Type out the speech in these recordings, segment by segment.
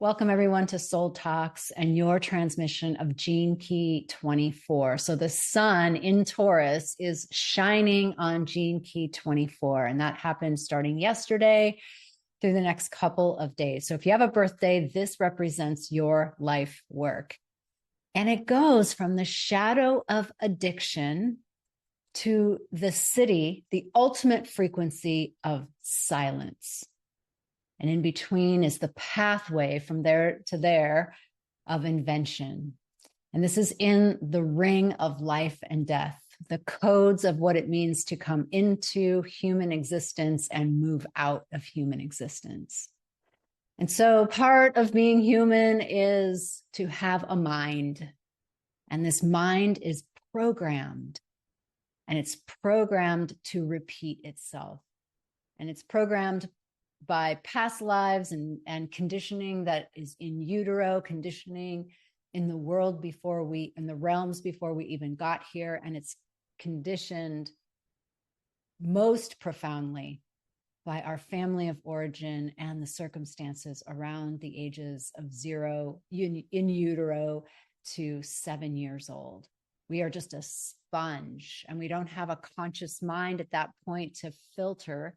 Welcome everyone to Soul Talks and your transmission of Gene Key 24. So the sun in Taurus is shining on Gene Key 24, and that happened starting yesterday through the next couple of days. So if you have a birthday, this represents your life work. And it goes from the shadow of addiction to the siddhi, the ultimate frequency of silence. And in between is the pathway from there to there of invention. And this is in the ring of life and death, the codes of what it means to come into human existence and move out of human existence. And so part of being human is to have a mind. And this mind is programmed. And it's programmed to repeat itself. And it's programmed by past lives and conditioning that is in utero, conditioning in the world in the realms before we even got here. And it's conditioned most profoundly by our family of origin and the circumstances around the ages of 0 in utero to 7 years old. We are just a sponge, and we don't have a conscious mind at that point to filter.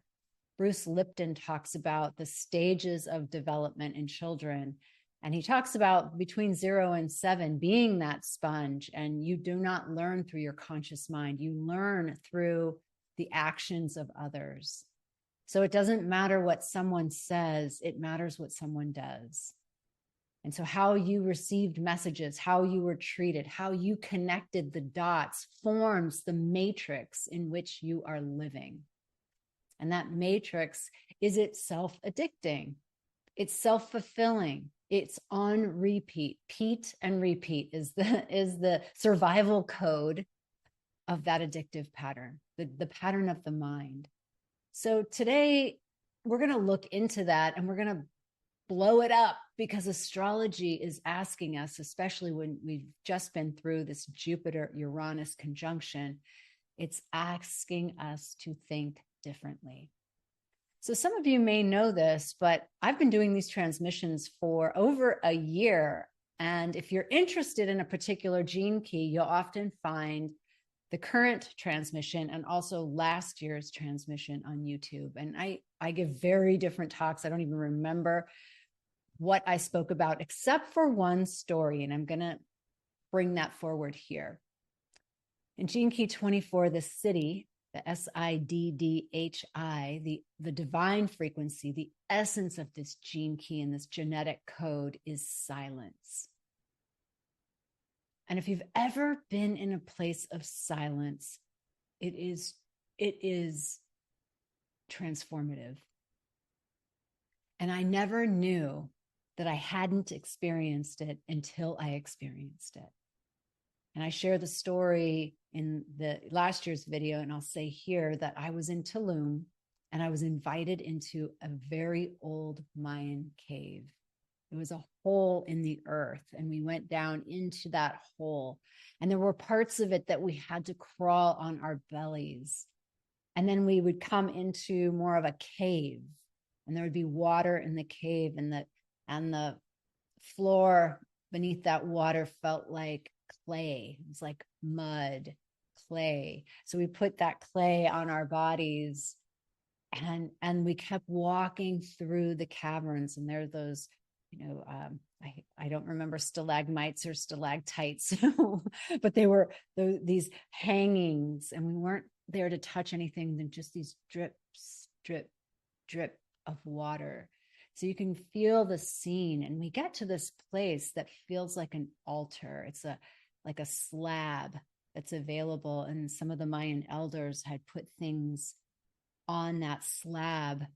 Bruce Lipton talks about the stages of development in children. And he talks about between 0 and 7 being that sponge. And you do not learn through your conscious mind. You learn through the actions of others. So it doesn't matter what someone says, it matters what someone does. And so how you received messages, how you were treated, how you connected the dots forms the matrix in which you are living. And that matrix is itself addicting. It's self-fulfilling. It's on repeat. Repeat and repeat is the survival code of that addictive pattern, the pattern of the mind. So today we're going to look into that, and we're going to blow it up, because astrology is asking us, especially when we've just been through this Jupiter-Uranus conjunction, it's asking us to think differently. So some of you may know this, but I've been doing these transmissions for over a year. And if you're interested in a particular gene key, you'll often find the current transmission and also last year's transmission on YouTube. And I give very different talks. I don't even remember what I spoke about, except for one story. And I'm going to bring that forward here. In Gene Key 24, the Siddhi, the Siddhi, the divine frequency, the essence of this gene key and this genetic code is silence. And if you've ever been in a place of silence, it is transformative. And I never knew that I hadn't experienced it until I experienced it. And I share the story in the last year's video, and I'll say here that I was in Tulum, and I was invited into a very old Mayan cave. It was a hole in the earth, and we went down into that hole. And there were parts of it that we had to crawl on our bellies. And then we would come into more of a cave, and there would be water in the cave, and the floor beneath that water felt like clay. It was like mud, clay. So we put that clay on our bodies, and we kept walking through the caverns. And there are those, I don't remember stalagmites or stalactites, but they were these hangings, and we weren't there to touch anything than just these drips, drip, drip of water. So you can feel the scene, and we get to this place that feels like an altar. It's like a slab that's available, and some of the Mayan elders had put things on that slab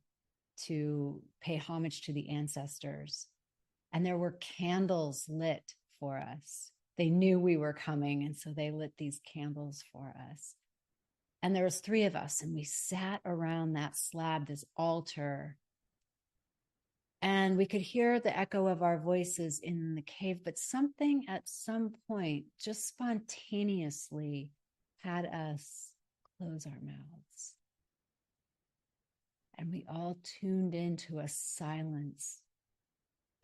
to pay homage to the ancestors. And there were candles lit for us. They knew we were coming, and so they lit these candles for us. And there was 3 of us, and we sat around that slab, this altar. And we could hear the echo of our voices in the cave, but something at some point just spontaneously had us close our mouths. And we all tuned into a silence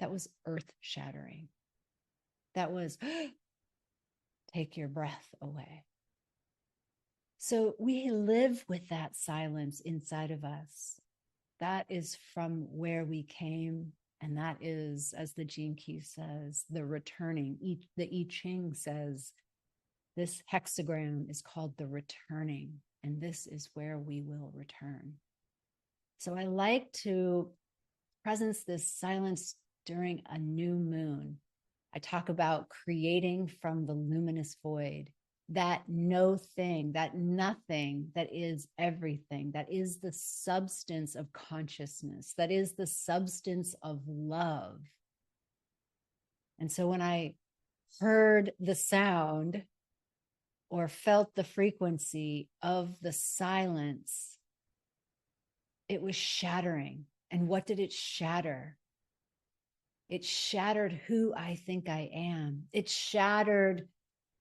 That was earth shattering. That was take your breath away. So we live with that silence inside of us. That is from where we came. And that is, as the Gene Key says, the returning. The I Ching says, this hexagram is called the returning. And this is where we will return. So I like to presence this silence during a new moon. I talk about creating from the luminous void, that no thing, that nothing, that is everything, that is the substance of consciousness, that is the substance of love. And so when I heard the sound or felt the frequency of the silence, it was shattering. And what did it shatter? It shattered who I think I am. It shattered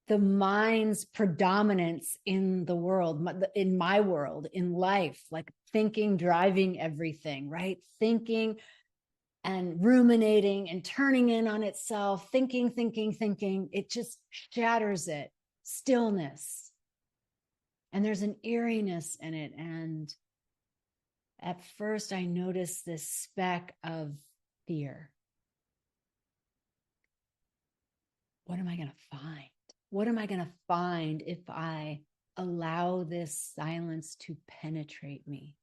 the mind's predominance in the world, in my world, in life, like thinking, driving everything, right? Thinking and ruminating and turning in on itself, thinking. It just shatters it. Stillness. And there's an eeriness in it. And at first I noticed this speck of fear. What am I going to find? What am I going to find if I allow this silence to penetrate me?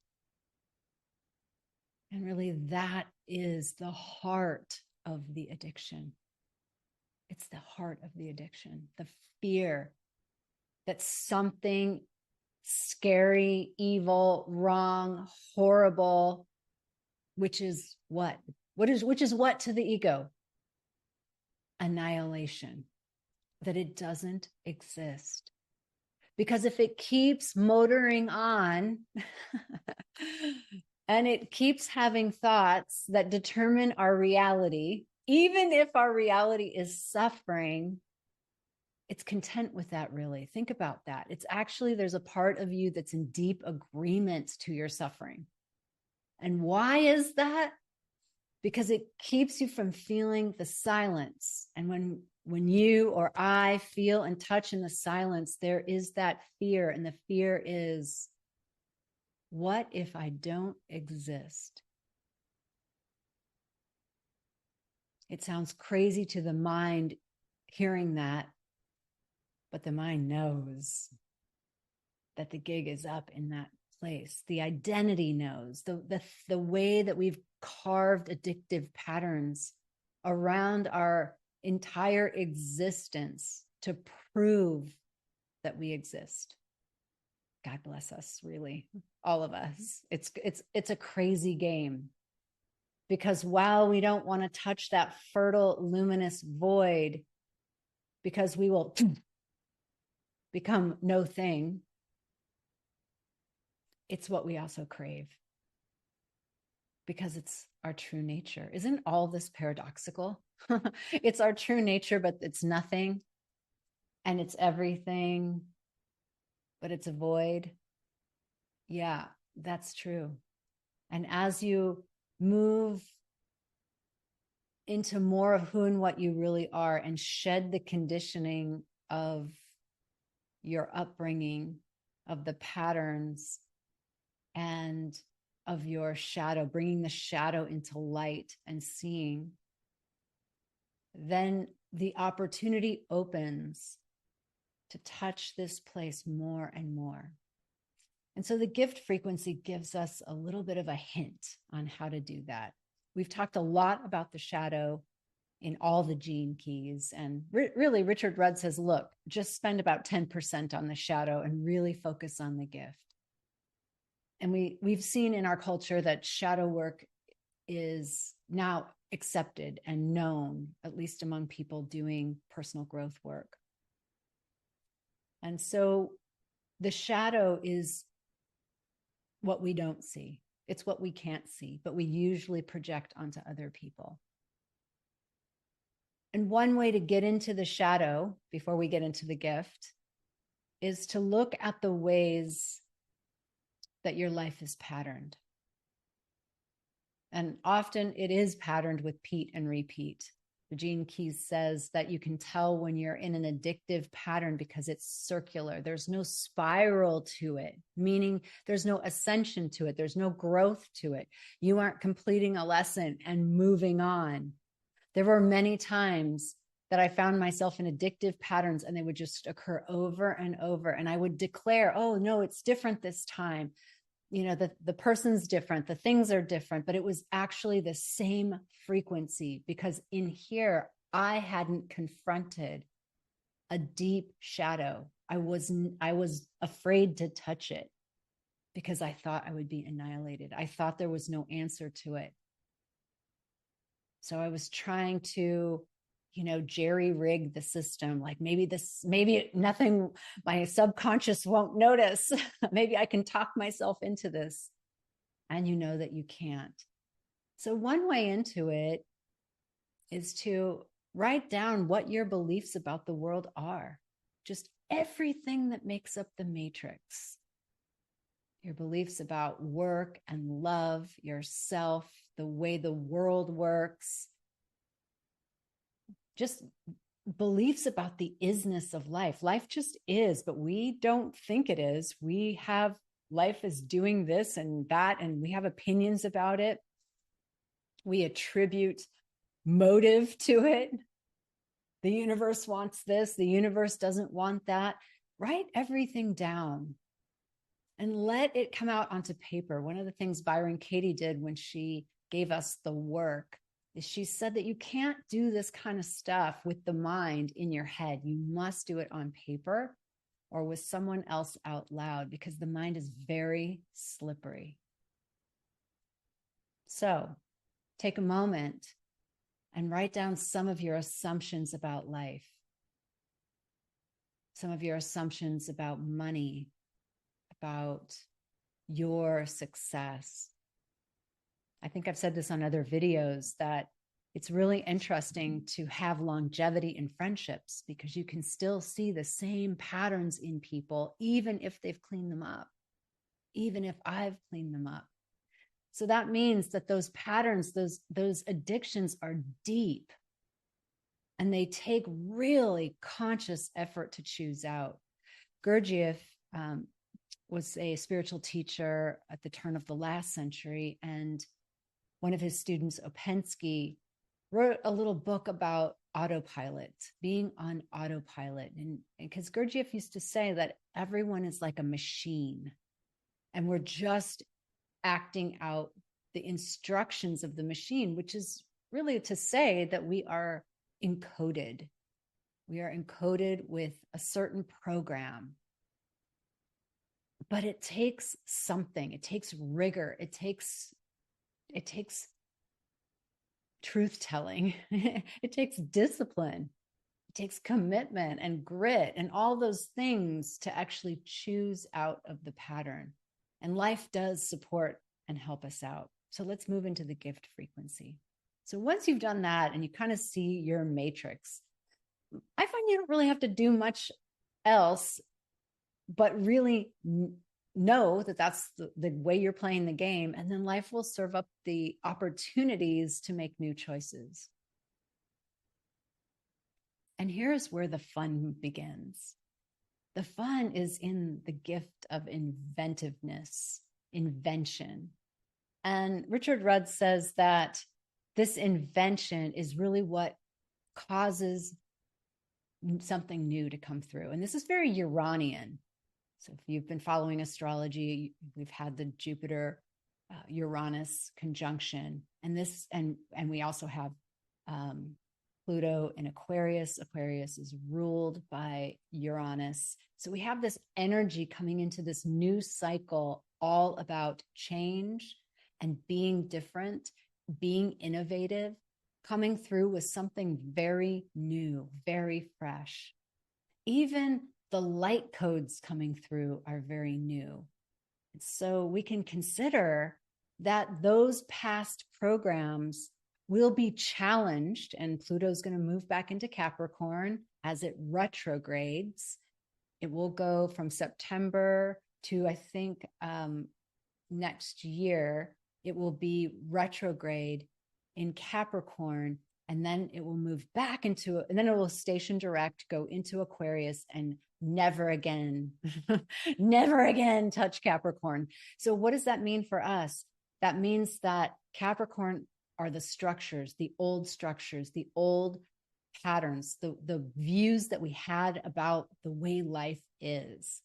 And really, that is the heart of the addiction. It's the heart of the addiction, the fear that something scary, evil, wrong, horrible, which is what? Which is what to the ego? Annihilation. That it doesn't exist. Because if it keeps motoring on and it keeps having thoughts that determine our reality, even if our reality is suffering, it's content with that, really. Think about that. It's actually, there's a part of you that's in deep agreement to your suffering. And why is that? Because it keeps you from feeling the silence. And when you or I feel and touch in the silence, there is that fear. And the fear is, what if I don't exist? It sounds crazy to the mind hearing that, but the mind knows that the gig is up in that place. The identity knows, the way that we've carved addictive patterns around our entire existence to prove that we exist. God bless us, really, all of us. It's a crazy game, because while we don't want to touch that fertile, luminous void, because we will become no thing, it's what we also crave, because it's our true nature. Isn't all this paradoxical? It's our true nature, but it's nothing, and it's everything, but it's a void. Yeah, that's true. And as you move into more of who and what you really are, and shed the conditioning of your upbringing, of the patterns, and of your shadow, bringing the shadow into light and seeing, then the opportunity opens to touch this place more and more. And so the gift frequency gives us a little bit of a hint on how to do that. We've talked a lot about the shadow in all the gene keys. And really, Richard Rudd says, look, just spend about 10% on the shadow and really focus on the gift. And we've seen in our culture that shadow work is now accepted and known, at least among people doing personal growth work. And so the shadow is what we don't see. It's what we can't see, but we usually project onto other people. And one way to get into the shadow before we get into the gift is to look at the ways that your life is patterned. And often it is patterned with repeat and repeat. Gene Keys says that you can tell when you're in an addictive pattern because it's circular. There's no spiral to it, meaning there's no ascension to it. There's no growth to it. You aren't completing a lesson and moving on. There were many times that I found myself in addictive patterns and they would just occur over and over. And I would declare, oh, no, it's different this time. You know, the person's different, the things are different, but it was actually the same frequency because in here, I hadn't confronted a deep shadow. I was afraid to touch it because I thought I would be annihilated. I thought there was no answer to it. So I was trying to, jerry rig the system. Like maybe nothing, my subconscious won't notice. Maybe I can talk myself into this. And you know that you can't. So one way into it is to write down what your beliefs about the world are. Just everything that makes up the matrix. Your beliefs about work and love, yourself, the way the world works. Just beliefs about the isness of life. Life just is, but we don't think it is. We have life is doing this and that, and we have opinions about it. We attribute motive to it. The universe wants this. The universe doesn't want that. Write everything down and let it come out onto paper. One of the things Byron Katie did when she gave us the work is she said that you can't do this kind of stuff with the mind in your head. You must do it on paper or with someone else out loud because the mind is very slippery. So take a moment and write down some of your assumptions about life, some of your assumptions about money, about your success. I think I've said this on other videos that it's really interesting to have longevity in friendships because you can still see the same patterns in people, even if they've cleaned them up, even if I've cleaned them up. So that means that those patterns, those addictions are deep and they take really conscious effort to choose out. Gurdjieff was a spiritual teacher at the turn of the last century, and one of his students, Opensky, wrote a little book about autopilot, being on autopilot. And because Gurdjieff used to say that everyone is like a machine and we're just acting out the instructions of the machine, which is really to say that we are encoded. We are encoded with a certain program. But it takes something. It takes rigor. It takes truth telling. It takes discipline. It takes commitment and grit and all those things to actually choose out of the pattern. And life does support and help us out. So let's move into the gift frequency. So once you've done that and you kind of see your matrix, I find you don't really have to do much else, but really know that that's the way you're playing the game. And then life will serve up the opportunities to make new choices. And here's where the fun begins. The fun is in the gift of inventiveness, invention. And Richard Rudd says that this invention is really what causes something new to come through. And this is very Uranian. So if you've been following astrology, we've had the Jupiter Uranus conjunction, and we also have Pluto in Aquarius. Aquarius is ruled by Uranus. So we have this energy coming into this new cycle, all about change and being different, being innovative, coming through with something very new, very fresh. Even the light codes coming through are very new. So we can consider that those past programs will be challenged, and Pluto's going to move back into Capricorn as it retrogrades. It will go from September to, I think, next year. it will be retrograde in Capricorn, and then it will move back into, and then it will station direct, go into Aquarius, and never again, never again touch Capricorn. So what does that mean for us? That means that Capricorn are the structures, the old patterns, the views that we had about the way life is.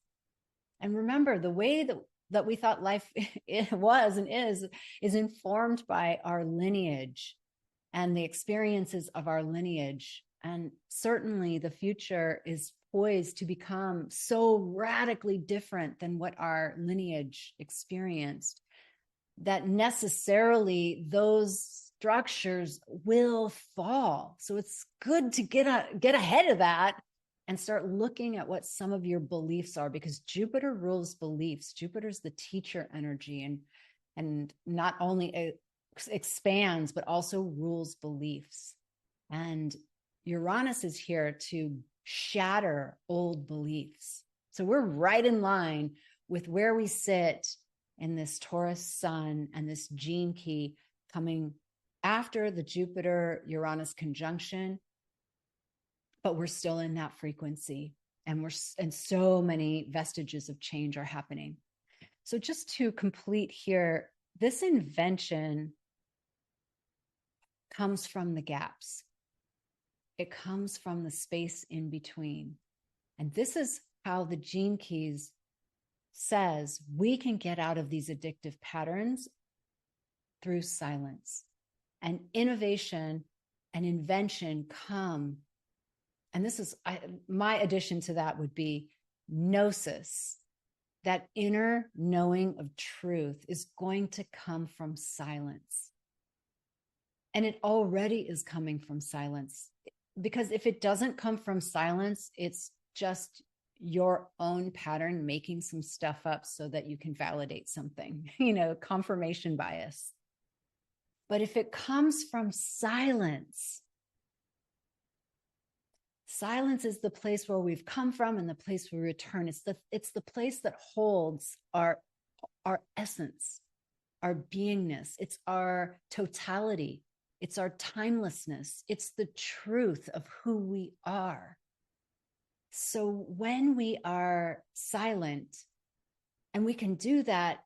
And remember, the way that we thought life was and is informed by our lineage and the experiences of our lineage. And certainly the future is poised to become so radically different than what our lineage experienced, that necessarily those structures will fall. So it's good to get ahead of that and start looking at what some of your beliefs are, because Jupiter rules beliefs. Jupiter's the teacher energy, and not only expands, but also rules beliefs. And Uranus is here to shatter old beliefs. So we're right in line with where we sit in this Taurus sun and this gene key coming after the Jupiter-Uranus conjunction, but we're still in that frequency, and so many vestiges of change are happening. So just to complete here, this invention comes from the gaps. It comes from the space in between. And this is how the gene keys says we can get out of these addictive patterns through silence. And innovation and invention come. And this is my addition to that would be gnosis. That inner knowing of truth is going to come from silence. And it already is coming from silence. Because if it doesn't come from silence, it's just your own pattern making some stuff up so that you can validate something, confirmation bias. But if it comes from silence, silence is the place where we've come from and the place we return. It's the place that holds our essence, our beingness. It's our totality. It's our timelessness. It's the truth of who we are. So when we are silent, and we can do that,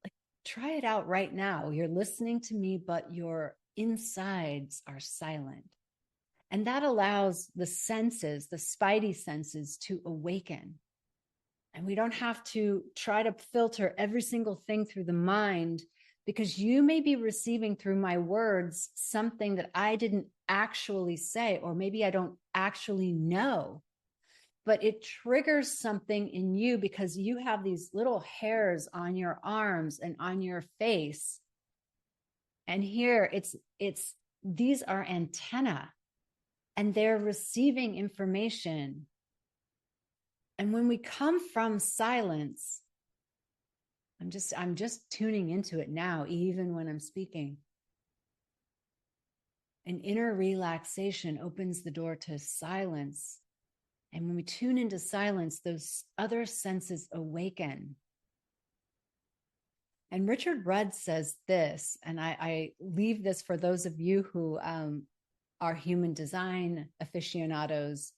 like, try it out right now. You're listening to me, but your insides are silent. And that allows the senses, the spidey senses, to awaken. And we don't have to try to filter every single thing through the mind, because you may be receiving through my words something that I didn't actually say, or maybe I don't actually know. But it triggers something in you because you have these little hairs on your arms and on your face. And here these are antennae, and they're receiving information. And when we come from silence, I'm just tuning into it now, even when I'm speaking. An inner relaxation opens the door to silence. And when we tune into silence, those other senses awaken. And Richard Rudd says this, and I leave this for those of you who are human design aficionados.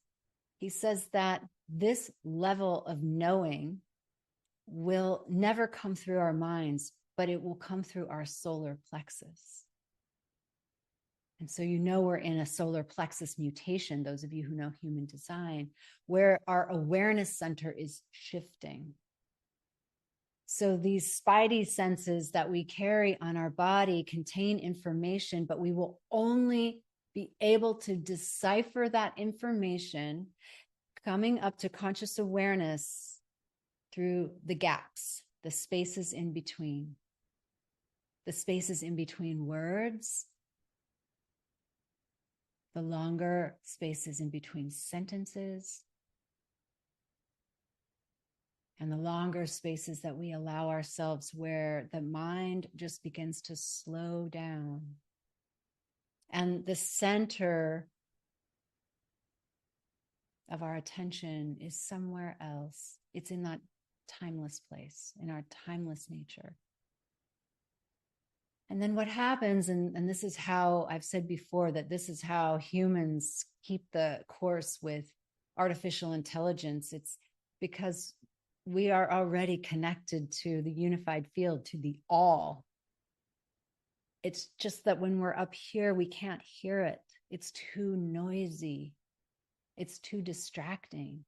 He says that this level of knowing will never come through our minds, but it will come through our solar plexus. And so we're in a solar plexus mutation, those of you who know human design, where our awareness center is shifting. So these spidey senses that we carry on our body contain information, but we will only be able to decipher that information coming up to conscious awareness through the gaps, the spaces in between. The spaces in between words, the longer spaces in between sentences, and the longer spaces that we allow ourselves where the mind just begins to slow down. And the center of our attention is somewhere else. It's in that timeless place, in our timeless nature. And then what happens, and this is how I've said before, that this is how humans keep the course with artificial intelligence. It's because we are already connected to the unified field, to the all. It's just that when we're up here, we can't hear it. It's too noisy. It's too distracting.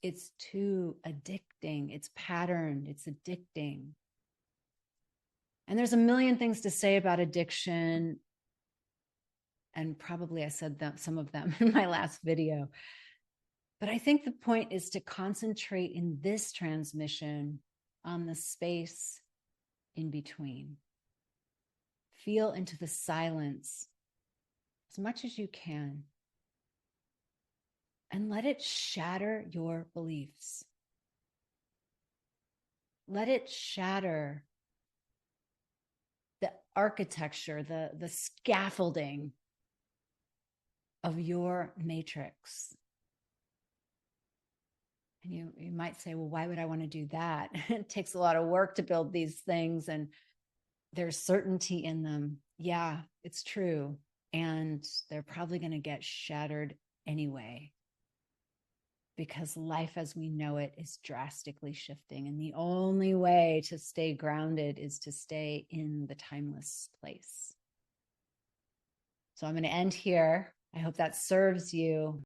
It's too addicting. It's patterned. It's addicting. And there's a million things to say about addiction. And probably I said some of them in my last video. But I think the point is to concentrate in this transmission on the space in between. Feel into the silence as much as you can. And let it shatter your beliefs. Let it shatter the architecture, the scaffolding of your matrix. And you might say, well, why would I want to do that? It takes a lot of work to build these things, and there's certainty in them. Yeah, it's true. And they're probably going to get shattered anyway, because life as we know it is drastically shifting. And the only way to stay grounded is to stay in the timeless place. So I'm going to end here. I hope that serves you.